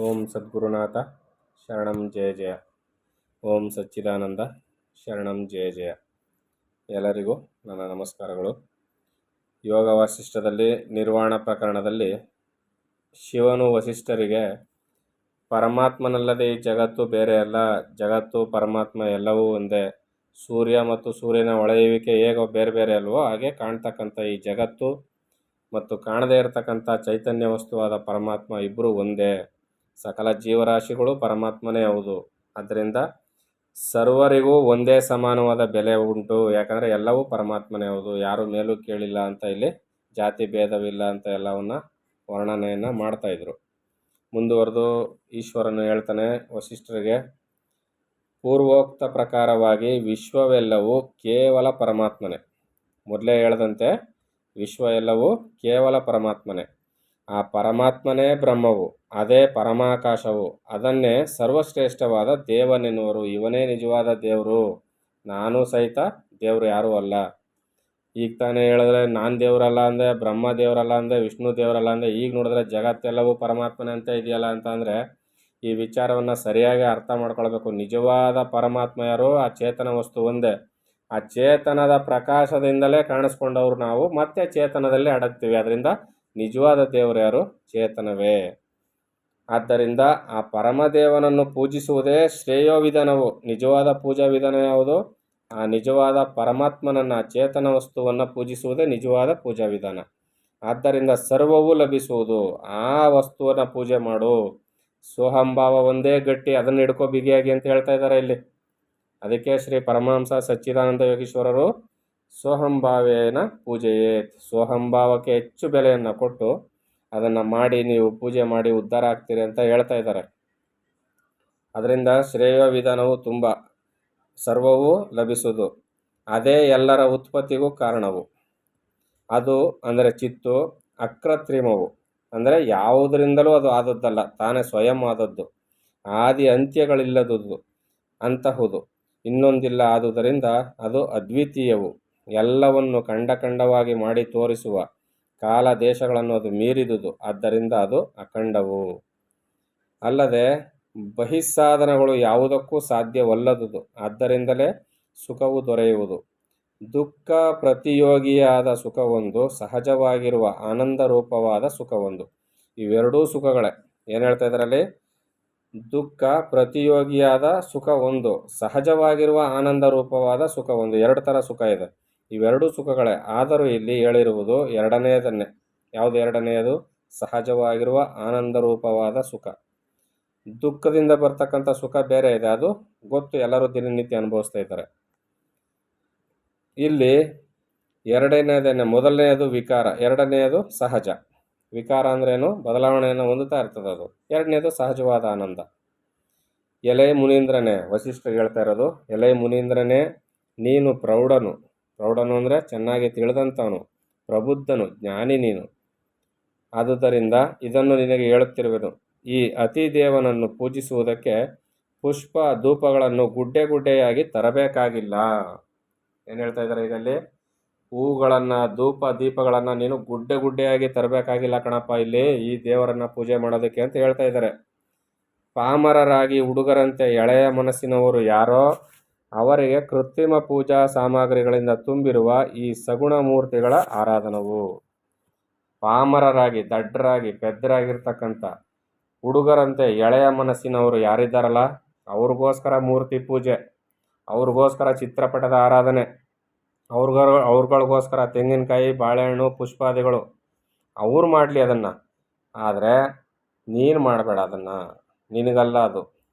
ಓಂ ಸದ್ಗುರುನಾಥ ಶರಣಂ ಜಯ ಜಯ. ಓಂ ಸಚ್ಚಿದಾನಂದ ಶರಣಂ ಜಯ ಜಯ. ಎಲ್ಲರಿಗೂ ನನ್ನ ನಮಸ್ಕಾರಗಳು. ಯೋಗ ವಾಸಿಷ್ಠದಲ್ಲಿ ನಿರ್ವಾಣ ಪ್ರಕರಣದಲ್ಲಿ ಶಿವನು ವಸಿಷ್ಠರಿಗೆ ಪರಮಾತ್ಮನಲ್ಲದೆ ಈ ಜಗತ್ತು ಬೇರೆ ಅಲ್ಲ, ಜಗತ್ತು ಪರಮಾತ್ಮ ಎಲ್ಲವೂ ಒಂದೇ, ಸೂರ್ಯ ಮತ್ತು ಸೂರ್ಯನ ಹೊಳೆಯುವಿಕೆ ಹೇಗೋ ಬೇರೆ ಬೇರೆ ಅಲ್ವೋ ಹಾಗೆ ಕಾಣ್ತಕ್ಕಂಥ ಈ ಜಗತ್ತು ಮತ್ತು ಕಾಣದೇ ಇರತಕ್ಕಂಥ ಚೈತನ್ಯ ವಸ್ತುವಾದ ಪರಮಾತ್ಮ ಇಬ್ಬರು ಒಂದೇ. ಸಕಲ ಜೀವರಾಶಿಗಳು ಪರಮಾತ್ಮನೇ ಹೌದು. ಆದ್ದರಿಂದ ಸರ್ವರಿಗೂ ಒಂದೇ ಸಮಾನವಾದ ಬೆಲೆ ಉಂಟು. ಯಾಕಂದರೆ ಎಲ್ಲವೂ ಪರಮಾತ್ಮನೇ ಹೌದು, ಯಾರು ಮೇಲೂ ಕೇಳಿಲ್ಲ ಅಂತ, ಇಲ್ಲಿ ಜಾತಿ ಭೇದವಿಲ್ಲ ಅಂತ ಎಲ್ಲವನ್ನ ವರ್ಣನೆಯನ್ನು ಮಾಡ್ತಾಯಿದ್ರು. ಮುಂದುವರೆದು ಈಶ್ವರನು ಹೇಳ್ತಾನೆ ವಸಿಷ್ಠರಿಗೆ, ಪೂರ್ವೋಕ್ತ ಪ್ರಕಾರವಾಗಿ ವಿಶ್ವವೆಲ್ಲವೂ ಕೇವಲ ಪರಮಾತ್ಮನೇ. ಮೊದಲೇ ಹೇಳದಂತೆ ವಿಶ್ವ ಎಲ್ಲವೂ ಕೇವಲ ಪರಮಾತ್ಮನೇ. ಆ ಪರಮಾತ್ಮನೇ ಬ್ರಹ್ಮವು, ಅದೇ ಪರಮಾಕಾಶವು, ಅದನ್ನೇ ಸರ್ವಶ್ರೇಷ್ಠವಾದ ದೇವನೆನ್ನುವರು. ಇವನೇ ನಿಜವಾದ ದೇವರು, ನಾನು ಸಹಿತ ದೇವರು ಯಾರೂ ಅಲ್ಲ. ಈಗ ತಾನೇ ಹೇಳಿದ್ರೆ ನಾನು ದೇವರಲ್ಲ ಅಂದೆ, ಬ್ರಹ್ಮ ದೇವರಲ್ಲ ಅಂದೆ, ವಿಷ್ಣು ದೇವರಲ್ಲ ಅಂದೆ. ಈಗ ನೋಡಿದ್ರೆ ಜಗತ್ತೆಲ್ಲವೂ ಪರಮಾತ್ಮನೇ ಅಂತ ಇದೆಯಲ್ಲ ಅಂತಂದರೆ ಈ ವಿಚಾರವನ್ನು ಸರಿಯಾಗಿ ಅರ್ಥ ಮಾಡ್ಕೊಳ್ಬೇಕು. ನಿಜವಾದ ಪರಮಾತ್ಮ ಯಾರು? ಆ ಚೇತನ ವಸ್ತು ಒಂದೇ. ಆ ಚೇತನದ ಪ್ರಕಾಶದಿಂದಲೇ ಕಾಣಿಸ್ಕೊಂಡವರು ನಾವು ಮತ್ತೆ ಚೇತನದಲ್ಲಿ ಅಡಗ್ತೀವಿ. ಅದರಿಂದ ನಿಜವಾದ ದೇವರು ಯಾರು? ಚೇತನವೇ. ಆದ್ದರಿಂದ ಆ ಪರಮದೇವನನ್ನು ಪೂಜಿಸುವುದೇ ಶ್ರೇಯೋ ವಿಧಾನವು. ನಿಜವಾದ ಪೂಜಾ ವಿಧಾನ ಯಾವುದು? ಆ ನಿಜವಾದ ಪರಮಾತ್ಮನನ್ನು, ಚೇತನ ವಸ್ತುವನ್ನು ಪೂಜಿಸುವುದೇ ನಿಜವಾದ ಪೂಜಾ ವಿಧಾನ. ಆದ್ದರಿಂದ ಸರ್ವವೂ ಲಭಿಸುವುದು. ಆ ವಸ್ತುವನ್ನು ಪೂಜೆ ಮಾಡು. ಸೋಹಂಭಾವ ಒಂದೇ ಗಟ್ಟಿ, ಅದನ್ನು ಹಿಡ್ಕೋ ಬಿಗಿಯಾಗಿ ಅಂತ ಹೇಳ್ತಾ ಇದ್ದಾರೆ ಇಲ್ಲಿ. ಅದಕ್ಕೆ ಶ್ರೀ ಪರಮಹಂಸ ಸಚ್ಚಿದಾನಂದ ಯೋಗೀಶ್ವರರು ಸೋಹಂಭಾವೇನ ಪೂಜೆಯೇ, ಸೋಹಂಭಾವಕ್ಕೆ ಹೆಚ್ಚು ಬೆಲೆಯನ್ನು ಕೊಟ್ಟು ಅದನ್ನು ಮಾಡಿ ನೀವು ಪೂಜೆ ಮಾಡಿ ಉದ್ಧಾರ ಆಗ್ತೀರಿ ಅಂತ ಹೇಳ್ತಾ ಇದ್ದಾರೆ. ಅದರಿಂದ ಶ್ರೇಯ ವಿಧಾನವು ತುಂಬ, ಸರ್ವವೂ ಲಭಿಸುವುದು. ಅದೇ ಎಲ್ಲರ ಉತ್ಪತ್ತಿಗೂ ಕಾರಣವು. ಅದು ಅಂದರೆ ಚಿತ್ತು. ಅಕೃತ್ರಿಮವು ಅಂದರೆ ಯಾವುದರಿಂದಲೂ ಅದು ಆದದ್ದಲ್ಲ, ತಾನೇ ಸ್ವಯಂ ಆದದ್ದು, ಆದಿ ಅಂತ್ಯಗಳಿಲ್ಲದುದು ಅಂತಹುದು, ಇನ್ನೊಂದಿಲ್ಲ. ಆದುದರಿಂದ ಅದು ಅದ್ವಿತೀಯವು, ಎಲ್ಲವನ್ನು ಖಂಡವಾಗಿ ಮಾಡಿ ತೋರಿಸುವ, ಕಾಲ ದೇಶಗಳನ್ನು ಅದು ಮೀರಿದುದು. ಆದ್ದರಿಂದ ಅದು ಅಖಂಡವು. ಅಲ್ಲದೆ ಬಹಿಸ್ಸಾಧನಗಳು ಯಾವುದಕ್ಕೂ ಸಾಧ್ಯವಲ್ಲದುದು. ಆದ್ದರಿಂದಲೇ ಸುಖವು ದೊರೆಯುವುದು. ದುಃಖ ಪ್ರತಿಯೋಗಿಯಾದ ಸುಖವೊಂದು, ಸಹಜವಾಗಿರುವ ಆನಂದ ರೂಪವಾದ ಸುಖವೊಂದು. ಇವೆರಡೂ ಸುಖಗಳೇ. ಏನು ಹೇಳ್ತಾ ಇದರಲ್ಲಿ? ದುಃಖ ಪ್ರತಿಯೋಗಿಯಾದ ಸುಖ ಒಂದು, ಸಹಜವಾಗಿರುವ ಆನಂದ ರೂಪವಾದ ಸುಖ ಒಂದು. ಎರಡು ಥರ ಸುಖ ಇದೆ. ಇವೆರಡೂ ಸುಖಗಳೇ. ಆದರೂ ಇಲ್ಲಿ ಹೇಳಿರುವುದು ಎರಡನೆಯದನ್ನೇ. ಯಾವುದು ಎರಡನೆಯದು? ಸಹಜವಾಗಿರುವ ಆನಂದ ರೂಪವಾದ ಸುಖ. ದುಃಖದಿಂದ ಬರ್ತಕ್ಕಂಥ ಸುಖ ಬೇರೆ ಇದೆ, ಅದು ಗೊತ್ತು, ಎಲ್ಲರೂ ದಿನನಿತ್ಯ ಅನುಭವಿಸ್ತಾ ಇದ್ದಾರೆ. ಇಲ್ಲಿ ಎರಡನೆಯದನ್ನೇ. ಮೊದಲನೆಯದು ವಿಕಾರ, ಎರಡನೆಯದು ಸಹಜ. ವಿಕಾರ ಅಂದ್ರೇನು? ಬದಲಾವಣೆಯನ್ನು ಹೊಂದುತ್ತಾ ಇರ್ತದೆ ಅದು. ಎರಡನೇದು ಸಹಜವಾದ ಆನಂದ. ಎಲೆ ಮುನೀಂದ್ರನೇ, ವಸಿಷ್ಠರು ಹೇಳ್ತಾ ಇರೋದು, ಎಲೆ ಮುನೀಂದ್ರನೇ, ನೀನು ಪ್ರೌಢನು. ಪ್ರೌಢನು ಅಂದರೆ ಚೆನ್ನಾಗಿ ತಿಳಿದಂಥವನು, ಪ್ರಬುದ್ಧನು, ಜ್ಞಾನಿ ನೀನು. ಆದುದರಿಂದ ಇದನ್ನು ನಿನಗೆ ಹೇಳುತ್ತಿರುವೆನು. ಈ ಅತಿದೇವನನ್ನು ಪೂಜಿಸುವುದಕ್ಕೆ ಪುಷ್ಪ ಧೂಪಗಳನ್ನು ಗುಡ್ಡೆಯಾಗಿ ತರಬೇಕಾಗಿಲ್ಲ. ಏನು ಹೇಳ್ತಾ ಇದ್ದಾರೆ ಇದರಲ್ಲಿ? ಹೂಗಳನ್ನು, ಧೂಪ ದೀಪಗಳನ್ನು ನೀನು ಗುಡ್ಡೆಯಾಗಿ ತರಬೇಕಾಗಿಲ್ಲ ಕಣಪ್ಪ ಇಲ್ಲಿ ಈ ದೇವರನ್ನು ಪೂಜೆ ಮಾಡೋದಕ್ಕೆ ಅಂತ ಹೇಳ್ತಾ ಇದ್ದಾರೆ. ಪಾಮರರಾಗಿ ಹುಡುಗರಂತೆ ಎಳೆಯ ಮನಸ್ಸಿನವರು ಯಾರೋ ಅವರಿಗೆ ಕೃತ್ರಿಮ ಪೂಜಾ ಸಾಮಗ್ರಿಗಳಿಂದ ತುಂಬಿರುವ ಈ ಸಗುಣ ಮೂರ್ತಿಗಳ ಆರಾಧನವು. ಪಾಮರರಾಗಿ, ದಡ್ಡರಾಗಿ, ಪೆದ್ದರಾಗಿರ್ತಕ್ಕಂಥ ಹುಡುಗರಂತೆ ಎಳೆಯ ಮನಸ್ಸಿನವರು ಯಾರಿದ್ದಾರಲ್ಲ ಅವ್ರಿಗೋಸ್ಕರ ಮೂರ್ತಿ ಪೂಜೆ, ಅವ್ರಿಗೋಸ್ಕರ ಚಿತ್ರಪಟದ ಆರಾಧನೆ, ಅವ್ರುಗಳಿಗೋಸ್ಕರ ತೆಂಗಿನಕಾಯಿ, ಬಾಳೆಹಣ್ಣು, ಪುಷ್ಪಾದಿಗಳು ಅವ್ರು ಮಾಡಲಿ ಅದನ್ನು. ಆದರೆ ನೀನು ಮಾಡಬೇಡ ಅದನ್ನು, ನಿನಗಲ್ಲ ಅದು.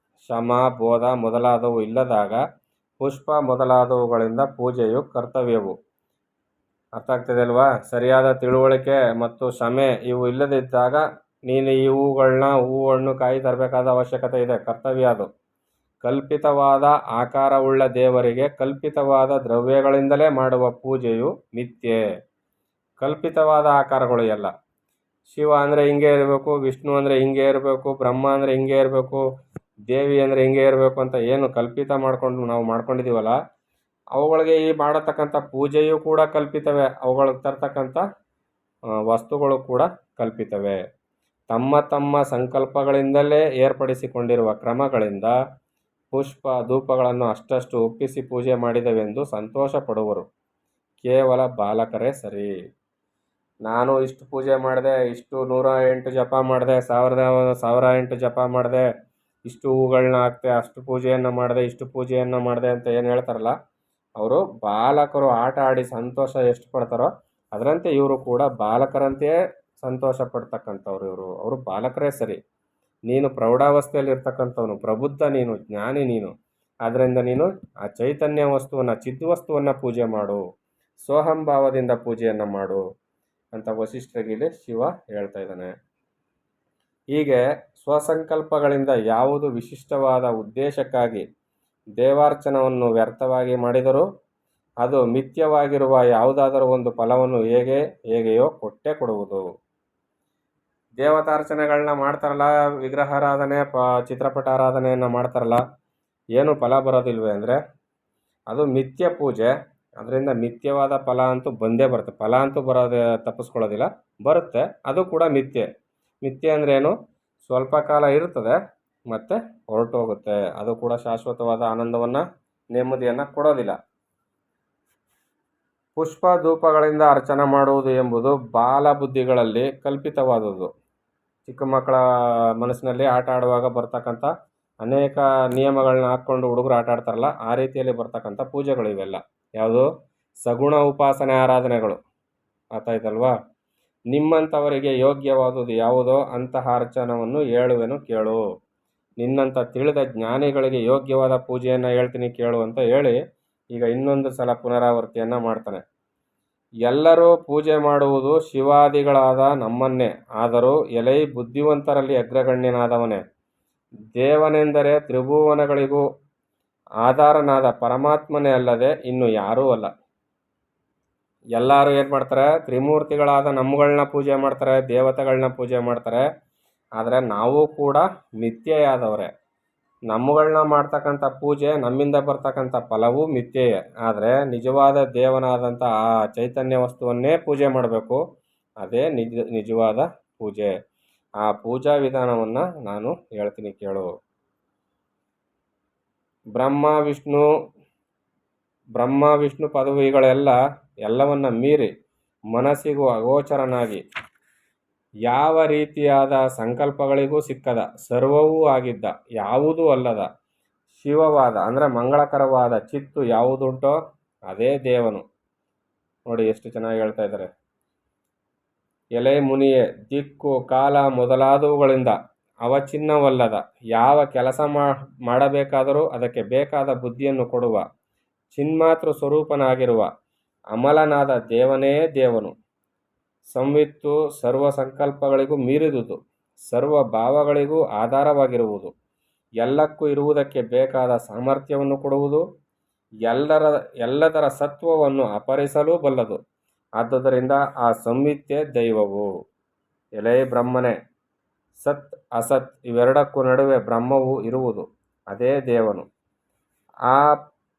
ಶಮ, ಬೋಧ ಮೊದಲಾದವು ಇಲ್ಲದಾಗ ಪುಷ್ಪ ಮೊದಲಾದವುಗಳಿಂದ ಪೂಜೆಯು ಕರ್ತವ್ಯವು. ಅರ್ಥ ಆಗ್ತದೆ ಅಲ್ವಾ? ಸರಿಯಾದ ತಿಳುವಳಿಕೆ ಮತ್ತು ಕ್ಷಮೆ ಇವು ಇಲ್ಲದಿದ್ದಾಗ ನೀನು ಈ ಹೂಗಳನ್ನ, ಹೂವು, ಹಣ್ಣು, ಕಾಯಿ ತರಬೇಕಾದ ಅವಶ್ಯಕತೆ ಇದೆ. ಕರ್ತವ್ಯ ಅದು. ಕಲ್ಪಿತವಾದ ಆಕಾರವುಳ್ಳ ದೇವರಿಗೆ ಕಲ್ಪಿತವಾದ ದ್ರವ್ಯಗಳಿಂದಲೇ ಮಾಡುವ ಪೂಜೆಯು ಮಿಥ್ಯೆ. ಕಲ್ಪಿತವಾದ ಆಕಾರಗಳು ಎಲ್ಲ. ಶಿವ ಅಂದರೆ ಹಿಂಗೆ ಇರಬೇಕು, ವಿಷ್ಣು ಅಂದರೆ ಹಿಂಗೆ ಇರಬೇಕು, ಬ್ರಹ್ಮ ಅಂದರೆ ಹಿಂಗೆ ಇರಬೇಕು, ದೇವಿ ಅಂದರೆ ಹಿಂಗೆ ಇರಬೇಕು ಅಂತ ಏನು ಕಲ್ಪಿತ ನಾವು ಮಾಡ್ಕೊಂಡಿದ್ದೀವಲ್ಲ, ಅವುಗಳಿಗೆ ಈ ಮಾಡತಕ್ಕಂಥ ಪೂಜೆಯೂ ಕೂಡ ಕಲ್ಪಿತವೇ. ಅವುಗಳಿಗೆ ತರ್ತಕ್ಕಂಥ ವಸ್ತುಗಳು ಕೂಡ ಕಲ್ಪಿತವೇ. ತಮ್ಮ ತಮ್ಮ ಸಂಕಲ್ಪಗಳಿಂದಲೇ ಏರ್ಪಡಿಸಿಕೊಂಡಿರುವ ಕ್ರಮಗಳಿಂದ ಪುಷ್ಪ ಧೂಪಗಳನ್ನು ಅಷ್ಟಷ್ಟು ಒಪ್ಪಿಸಿ ಪೂಜೆ ಮಾಡಿದೆವೆಂದು ಸಂತೋಷ ಪಡುವರು. ಕೇವಲ ಬಾಲಕರೇ ಸರಿ. ನಾನು ಇಷ್ಟು ಪೂಜೆ ಮಾಡಿದೆ, ಇಷ್ಟು 108 ಜಪ ಮಾಡಿದೆ, 1008 ಜಪ ಮಾಡಿದೆ, ಇಷ್ಟು ಹೂಗಳನ್ನ ಹಾಕ್ತೆ, ಅಷ್ಟು ಪೂಜೆಯನ್ನು ಮಾಡಿದೆ, ಇಷ್ಟು ಪೂಜೆಯನ್ನು ಮಾಡಿದೆ ಅಂತ ಏನು ಹೇಳ್ತಾರಲ್ಲ, ಅವರು ಬಾಲಕರು ಆಟ ಆಡಿ ಸಂತೋಷ ಎಷ್ಟು ಪಡ್ತಾರೋ ಅದರಂತೆ ಇವರು ಕೂಡ ಬಾಲಕರಂತೆಯೇ ಸಂತೋಷ ಪಡ್ತಕ್ಕಂಥವ್ರು. ಅವರು ಬಾಲಕರೇ ಸರಿ. ನೀನು ಪ್ರೌಢಾವಸ್ಥೆಯಲ್ಲಿ ಇರ್ತಕ್ಕಂಥವನು, ಪ್ರಬುದ್ಧ ನೀನು, ಜ್ಞಾನಿ ನೀನು. ಆದ್ದರಿಂದ ನೀನು ಆ ಚೈತನ್ಯ ವಸ್ತುವನ್ನು, ಚಿದ್ವಸ್ತುವನ್ನು ಪೂಜೆ ಮಾಡು, ಸೋಹಂಭಾವದಿಂದ ಪೂಜೆಯನ್ನು ಮಾಡು ಅಂತ ವಸಿಷ್ಠರಿಗೆ ಶಿವ ಹೇಳ್ತಾ ಇದ್ದಾನೆ. ಹೀಗೆ ಸ್ವಸಂಕಲ್ಪಗಳಿಂದ ಯಾವುದು ವಿಶಿಷ್ಟವಾದ ಉದ್ದೇಶಕ್ಕಾಗಿ ದೇವಾರ್ಚನವನ್ನು ವ್ಯರ್ಥವಾಗಿ ಮಾಡಿದರೂ ಅದು ಮಿಥ್ಯವಾಗಿರುವ ಯಾವುದಾದರೂ ಒಂದು ಫಲವನ್ನು ಹೇಗೆಯೋ ಕೊಟ್ಟೇ ಕೊಡುವುದು. ದೇವತಾರ್ಚನೆಗಳನ್ನ ಮಾಡ್ತಾರಲ್ಲ, ವಿಗ್ರಹಾರಾಧನೆ, ಚಿತ್ರಪಟ ಆರಾಧನೆಯನ್ನು ಮಾಡ್ತಾರಲ್ಲ, ಏನು ಫಲ ಬರೋದಿಲ್ವೇ ಅಂದರೆ ಅದು ಮಿಥ್ಯ ಪೂಜೆ. ಅದರಿಂದ ಮಿಥ್ಯವಾದ ಫಲ ಅಂತೂ ಬಂದೇ ಬರುತ್ತೆ. ಫಲ ಅಂತೂ ಬರೋದೇ ತಪ್ಪಿಸ್ಕೊಳ್ಳೋದಿಲ್ಲ, ಬರುತ್ತೆ. ಅದು ಕೂಡ ಮಿಥ್ಯೆ ಅಂದರೆ ಏನು? ಸ್ವಲ್ಪ ಕಾಲ ಇರ್ತದೆ ಮತ್ತು ಹೊರಟೋಗುತ್ತೆ. ಅದು ಕೂಡ ಶಾಶ್ವತವಾದ ಆನಂದವನ್ನು, ನೆಮ್ಮದಿಯನ್ನು ಕೊಡೋದಿಲ್ಲ. ಪುಷ್ಪ ಧೂಪಗಳಿಂದ ಅರ್ಚನೆ ಮಾಡುವುದು ಎಂಬುದು ಬಾಲ ಬುದ್ಧಿಗಳಲ್ಲಿ ಕಲ್ಪಿತವಾದುದು. ಚಿಕ್ಕ ಮಕ್ಕಳ ಮನಸ್ಸಿನಲ್ಲಿ ಆಟ ಆಡುವಾಗ ಬರ್ತಕ್ಕಂಥ ಅನೇಕ ನಿಯಮಗಳನ್ನ ಹಾಕ್ಕೊಂಡು ಹುಡುಗರು ಆಟ ಆಡ್ತಾರಲ್ಲ, ಆ ರೀತಿಯಲ್ಲಿ ಬರ್ತಕ್ಕಂಥ ಪೂಜೆಗಳು ಇವೆಲ್ಲ. ಯಾವುದು? ಸಗುಣ ಉಪಾಸನೆ ಆರಾಧನೆಗಳು. ಆಯ್ತಲ್ವಾ? ನಿಮ್ಮಂಥವರಿಗೆ ಯೋಗ್ಯವಾದುದು ಯಾವುದೋ ಅಂತಹ ಅರ್ಚನವನ್ನು ಹೇಳುವೆನು ಕೇಳು. ನಿನ್ನಂಥ ತಿಳಿದ ಜ್ಞಾನಿಗಳಿಗೆ ಯೋಗ್ಯವಾದ ಪೂಜೆಯನ್ನು ಹೇಳ್ತೀನಿ ಕೇಳು ಅಂತ ಹೇಳಿ ಈಗ ಇನ್ನೊಂದು ಸಲ ಪುನರಾವರ್ತಿಯನ್ನು ಮಾಡ್ತಾನೆ. ಎಲ್ಲರೂ ಪೂಜೆ ಮಾಡುವುದು ಶಿವಾದಿಗಳಾದ ನಮ್ಮನ್ನೇ. ಆದರೂ ಎಲೈ ಬುದ್ಧಿವಂತರಲ್ಲಿ ಅಗ್ರಗಣ್ಯನಾದವನೇ, ದೇವನೆಂದರೆ ತ್ರಿಭುವನಗಳಿಗೂ ಆಧಾರನಾದ ಪರಮಾತ್ಮನೇ ಅಲ್ಲದೆ ಇನ್ನು ಯಾರೂ ಅಲ್ಲ. ಎಲ್ಲರೂ ಏನು ಮಾಡ್ತಾರೆ? ತ್ರಿಮೂರ್ತಿಗಳಾದ ನಮ್ಮಗಳನ್ನ ಪೂಜೆ ಮಾಡ್ತಾರೆ, ದೇವತೆಗಳನ್ನ ಪೂಜೆ ಮಾಡ್ತಾರೆ. ಆದರೆ ನಾವು ಕೂಡ ಮಿಥ್ಯೆಯಾದವರೇ. ನಮ್ಮಗಳನ್ನ ಮಾಡ್ತಕ್ಕಂಥ ಪೂಜೆ, ನಮ್ಮಿಂದ ಬರ್ತಕ್ಕಂಥ ಫಲವೂ ಮಿಥ್ಯೆಯೇ. ಆದರೆ ನಿಜವಾದ ದೇವನಾದಂಥ ಆ ಚೈತನ್ಯ ವಸ್ತುವನ್ನೇ ಪೂಜೆ ಮಾಡಬೇಕು. ಅದೇ ನಿಜವಾದ ಪೂಜೆ. ಆ ಪೂಜಾ ವಿಧಾನವನ್ನು ನಾನು ಹೇಳ್ತೀನಿ ಕೇಳು. ಬ್ರಹ್ಮ ವಿಷ್ಣು ಎಲ್ಲವನ್ನ ಮೀರಿ ಮನಸ್ಸಿಗೂ ಅಗೋಚರನಾಗಿ ಯಾವ ರೀತಿಯಾದ ಸಂಕಲ್ಪಗಳಿಗೂ ಸಿಕ್ಕದ, ಸರ್ವವೂ ಆಗಿದ್ದ, ಯಾವುದೂ ಅಲ್ಲದ ಶಿವವಾದ ಅಂದರೆ ಮಂಗಳಕರವಾದ ಚಿತ್ತು ಯಾವುದುಂಟೋ ಅದೇ ದೇವನು. ನೋಡಿ ಎಷ್ಟು ಚೆನ್ನಾಗಿ ಹೇಳ್ತಾ ಇದ್ದಾರೆ. ಎಲೆ ಮುನಿಯೇ, ದಿಕ್ಕು ಕಾಲ ಮೊದಲಾದವುಗಳಿಂದ ಅವಚಿನ್ನವಲ್ಲದ, ಯಾವ ಕೆಲಸ ಮಾಡಬೇಕಾದರೂ ಅದಕ್ಕೆ ಬೇಕಾದ ಬುದ್ಧಿಯನ್ನು ಕೊಡುವ ಚಿನ್ಮಾತೃ ಸ್ವರೂಪನಾಗಿರುವ ಅಮಲನಾದ ದೇವನೇ ದೇವನು. ಸಂವಿತ್ತು ಸರ್ವ ಸಂಕಲ್ಪಗಳಿಗೂ ಮೀರಿದುದು, ಸರ್ವ ಭಾವಗಳಿಗೂ ಆಧಾರವಾಗಿರುವುದು, ಎಲ್ಲಕ್ಕೂ ಇರುವುದಕ್ಕೆ ಬೇಕಾದ ಸಾಮರ್ಥ್ಯವನ್ನು ಕೊಡುವುದು, ಎಲ್ಲದರ ಸತ್ವವನ್ನು ಅಪಹರಿಸಲೂ ಬಲ್ಲದು. ಆದುದರಿಂದ ಆ ಸಂವಿತ್ತೇ ದೈವವು. ಎಲೆ ಬ್ರಹ್ಮನೇ, ಸತ್ ಅಸತ್ ಇವೆರಡಕ್ಕೂ ನಡುವೆ ಬ್ರಹ್ಮವು ಇರುವುದು, ಅದೇ ದೇವನು.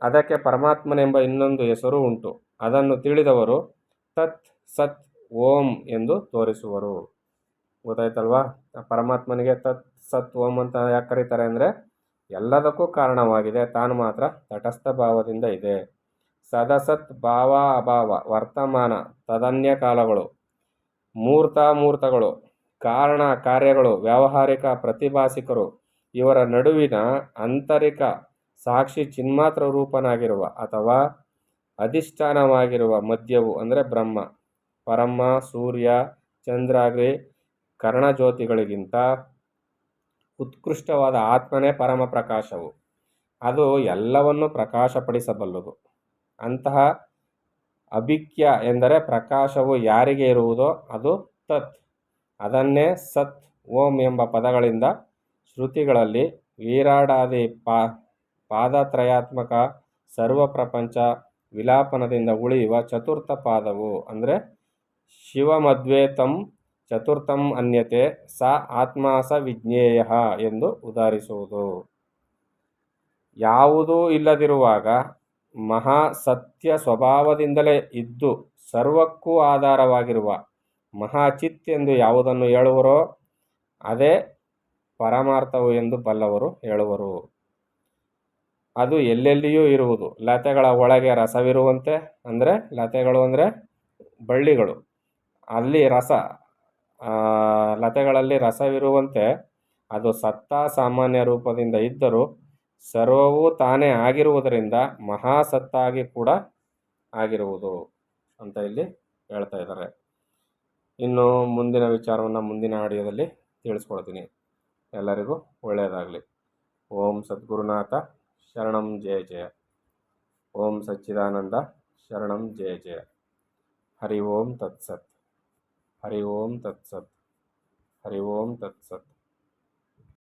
ಅದಕ್ಕೆ ಪರಮಾತ್ಮನೆಂಬ ಇನ್ನೊಂದು ಹೆಸರು ಉಂಟು. ಅದನ್ನು ತಿಳಿದವರು ತತ್ ಸತ್ ಓಂ ಎಂದು ತೋರಿಸುವರು. ಗೊತ್ತಾಯ್ತಲ್ವಾ? ಪರಮಾತ್ಮನಿಗೆ ತತ್ ಸತ್ ಓಂ ಅಂತ ಯಾಕೆ ಕರೀತಾರೆ ಅಂದರೆ ಎಲ್ಲದಕ್ಕೂ ಕಾರಣವಾಗಿದೆ, ತಾನು ಮಾತ್ರ ತಟಸ್ಥ ಭಾವದಿಂದ ಇದೆ. ಸದಸತ್ ಭಾವ ಅಭಾವ, ವರ್ತಮಾನ ತದನ್ಯ ಕಾಲಗಳು, ಮೂರ್ತಗಳು, ಕಾರಣ ಕಾರ್ಯಗಳು, ವ್ಯಾವಹಾರಿಕ ಪ್ರತಿಭಾಸಿಕರು, ಇವರ ನಡುವಿನ ಆಂತರಿಕ ಸಾಕ್ಷಿ ಚಿನ್ಮಾತ್ರ ರೂಪನಾಗಿರುವ ಅಥವಾ ಅಧಿಷ್ಠಾನವಾಗಿರುವ ಮಧ್ಯವು ಅಂದರೆ ಬ್ರಹ್ಮ. ಪರಮ ಸೂರ್ಯ ಚಂದ್ರಾಗ್ನಿ ಕರ್ಣಜ್ಯೋತಿಗಳಿಗಿಂತ ಉತ್ಕೃಷ್ಟವಾದ ಆತ್ಮನೇ ಪರಮ ಪ್ರಕಾಶವು. ಅದು ಎಲ್ಲವನ್ನು ಪ್ರಕಾಶಪಡಿಸಬಲ್ಲದು. ಅಂತಹ ಅಭಿಕ್ಯ ಎಂದರೆ ಪ್ರಕಾಶವು ಯಾರಿಗೆ ಇರುವುದೋ ಅದು ತತ್. ಅದನ್ನೇ ಸತ್ ಓಂ ಎಂಬ ಪದಗಳಿಂದ ಶ್ರುತಿಗಳಲ್ಲಿ ವೀರಾಡಾದಿ ಪಾದತ್ರಯಾತ್ಮಕ ಸರ್ವ ಪ್ರಪಂಚ ವಿಲಾಪನದಿಂದ ಉಳಿಯುವ ಚತುರ್ಥ ಪಾದವು ಅಂದರೆ ಶಿವಮದ್ವೇತಂ ಚತುರ್ಥಂ ಅನ್ಯತೆ ಸ ಆತ್ಮ ಸ ವಿಜ್ಞೇಯ ಎಂದು ಉದಾಹರಿಸುವುದು. ಯಾವುದೂ ಇಲ್ಲದಿರುವಾಗ ಮಹಾ ಸತ್ಯ ಸ್ವಭಾವದಿಂದಲೇ ಇದ್ದು ಸರ್ವಕ್ಕೂ ಆಧಾರವಾಗಿರುವ ಮಹಾಚಿತ್ ಎಂದು ಯಾವುದನ್ನು ಹೇಳುವರೋ ಅದೇ ಪರಮಾರ್ಥವು ಎಂದು ಬಲ್ಲವರು ಹೇಳುವರು. ಅದು ಎಲ್ಲೆಲ್ಲಿಯೂ ಇರುವುದು. ಲತೆಗಳ ಒಳಗೆ ರಸವಿರುವಂತೆ, ಅಂದರೆ ಲತೆಗಳು ಅಂದರೆ ಬಳ್ಳಿಗಳು, ಅಲ್ಲಿ ರಸ, ಲತೆಗಳಲ್ಲಿ ರಸವಿರುವಂತೆ ಅದು ಸತ್ತ ಸಾಮಾನ್ಯ ರೂಪದಿಂದ ಇದ್ದರೂ ಸರ್ವವೂ ತಾನೇ ಆಗಿರುವುದರಿಂದ ಮಹಾಸತ್ತಾಗಿ ಕೂಡ ಆಗಿರುವುದು ಅಂತ ಇಲ್ಲಿ ಹೇಳ್ತಾ ಇದ್ದಾರೆ. ಇನ್ನು ಮುಂದಿನ ವಿಚಾರವನ್ನು ಮುಂದಿನ ಆಡಿಯೋದಲ್ಲಿ ತಿಳಿಸ್ಕೊಡ್ತೀನಿ. ಎಲ್ಲರಿಗೂ ಒಳ್ಳೆಯದಾಗಲಿ. ಓಂ ಸದ್ಗುರುನಾಥ ಶರಣಂ ಜಯ ಜಯ. ಓಂ ಸಚ್ಚಿದಾನಂದ ಶರಣಂ ಜಯ ಜಯ. ಹರಿ ಓಂ ತತ್ಸತ್. ಹರಿ ಓಂ ತತ್ಸತ್. ಹರಿ ಓಂ ತತ್ಸತ್.